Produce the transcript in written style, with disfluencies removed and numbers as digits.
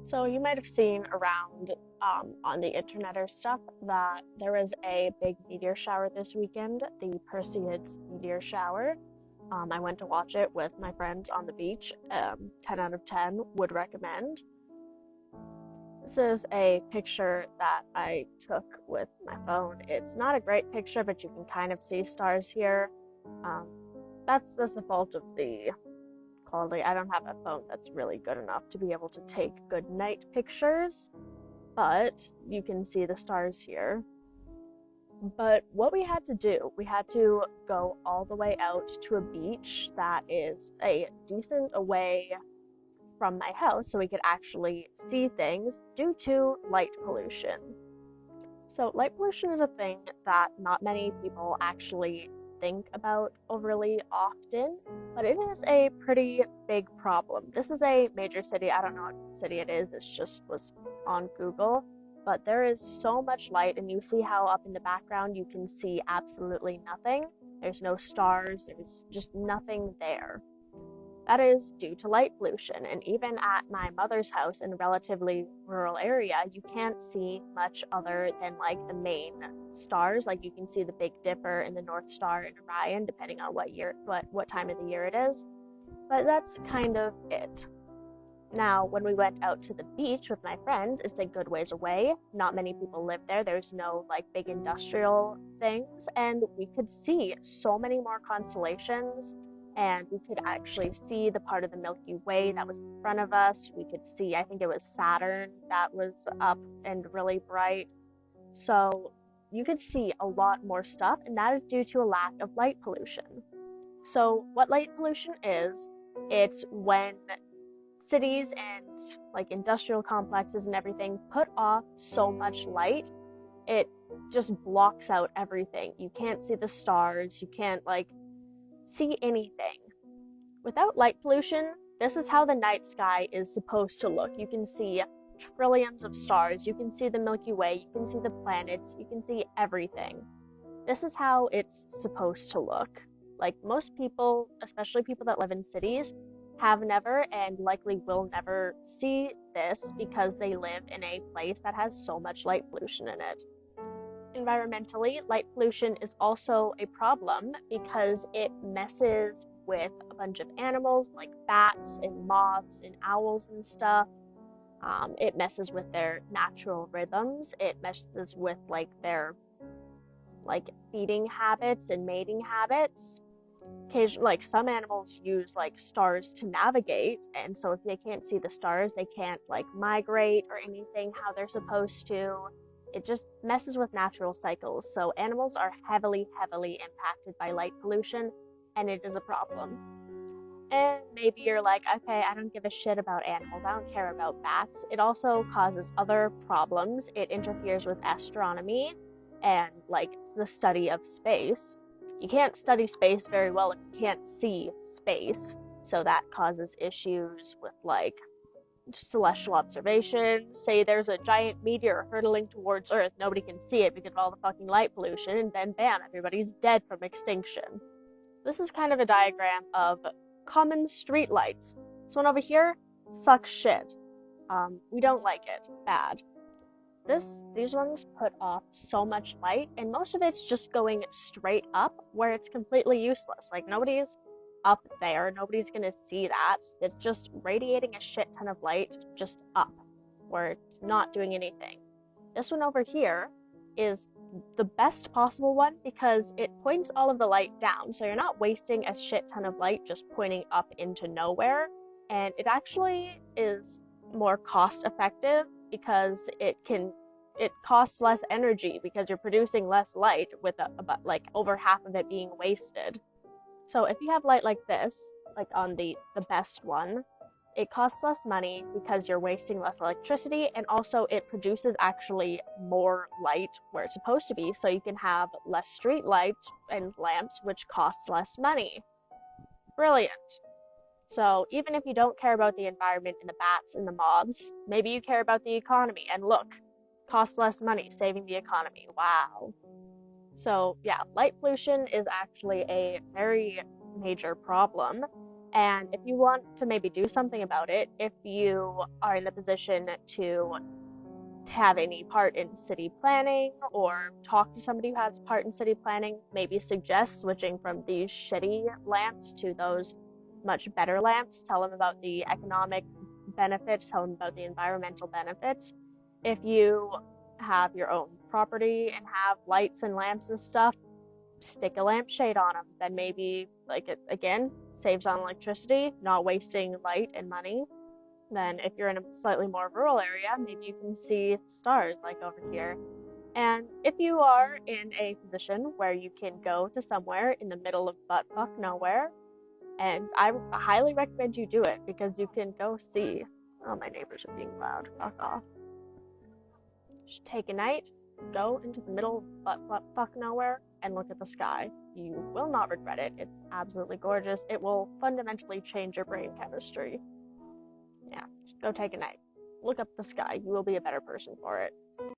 So you might have seen around on the internet or stuff that there was a big meteor shower this weekend, the Perseids meteor shower. I went to watch it with my friends on the beach. 10 out of 10 would recommend. This is a picture that I took with my phone. It's not a great picture, but you can kind of see stars here. Um, that's the fault of the quality. I don't have a phone that's really good enough to be able to take good night pictures, but you can see the stars here. But what we had to do, we had to go all the way out to a beach that is a decent away from my house so we could actually see things due to light pollution. So, light pollution is a thing that not many people actually think about overly often, but it is a pretty big problem. This is a major city. I don't know what city it is, this just was on Google, but there is so much light, and you see how up in the background you can see absolutely nothing. There's no stars, there's just nothing there. That is due to light pollution, and even at my mother's house in a relatively rural area, you can't see much other than like the main stars. Like you can see the Big Dipper and the North Star and Orion, depending on what time of the year it is. But that's kind of it. Now, when we went out to the beach with my friends, it's a good ways away. Not many people live there. There's no like big industrial things, and we could see so many more constellations, and we could actually see the part of the Milky Way that was in front of us. We could see, I think it was Saturn that was up and really bright. So you could see a lot more stuff, and that is due to a lack of light pollution. So what light pollution is, it's when cities and like industrial complexes and everything put off so much light, it just blocks out everything. You can't see the stars, you can't like see anything. Without light pollution, this is how the night sky is supposed to look. You can see trillions of stars, you can see the Milky Way, you can see the planets, you can see everything. This is how it's supposed to look. Like most people, especially people that live in cities, have never and likely will never see this because they live in a place that has so much light pollution in it. Environmentally, light pollution is also a problem because it messes with a bunch of animals like bats and moths and owls and stuff. It messes with their natural rhythms. It messes with like their like feeding habits and mating habits. Occasionally, like some animals use like stars to navigate, and so if they can't see the stars, they can't like migrate or anything how they're supposed to. It just messes with natural cycles. So animals are heavily impacted by light pollution, and it is a problem. And maybe you're like, okay, I don't give a shit about animals. I don't care about bats. It also causes other problems. It interferes with astronomy and like the study of space. You can't study space very well if you can't see space. So that causes issues with like celestial observations. Say there's a giant meteor hurtling towards Earth, nobody can see it because of all the fucking light pollution, and then bam, everybody's dead from extinction. This is kind of a diagram of common street lights. This one over here sucks shit. We don't like it. Bad. These ones put off so much light, and most of it's just going straight up where it's completely useless. Like nobody's up there, nobody's gonna see that. It's just radiating a shit ton of light just up where it's not doing anything. This one over here is the best possible one because it points all of the light down, so you're not wasting a shit ton of light just pointing up into nowhere, and it actually is more cost effective because it costs less energy because you're producing less light with about like over half of it being wasted. So if you have light like this, like on the best one, it costs less money because you're wasting less electricity, and also it produces actually more light where it's supposed to be, so you can have less street lights and lamps, which costs less money. Brilliant. So even if you don't care about the environment and the bats and the moths, maybe you care about the economy, and look, costs less money, saving the economy. Wow. So yeah, light pollution is actually a very major problem, And if you want to maybe do something about it, if you are in the position to have any part in city planning or talk to somebody who has part in city planning, maybe suggest switching from these shitty lamps to those much better lamps. Tell them about the economic benefits, tell them about the environmental benefits. If you have your own property and have lights and lamps and stuff, stick a lampshade on them. Then maybe, like, it again saves on electricity, not wasting light and money. Then if you're in a slightly more rural area, maybe you can see stars like over here. And if you are in a position where you can go to somewhere in the middle of buttfuck nowhere, and I highly recommend you do it because you can go see. Oh, my neighbors are being loud. Fuck off. Just take a night, go into the middle of buttfuck nowhere, and look at the sky. You will not regret it. It's absolutely gorgeous. It will fundamentally change your brain chemistry. Yeah, just go take a night. Look up the sky. You will be a better person for it.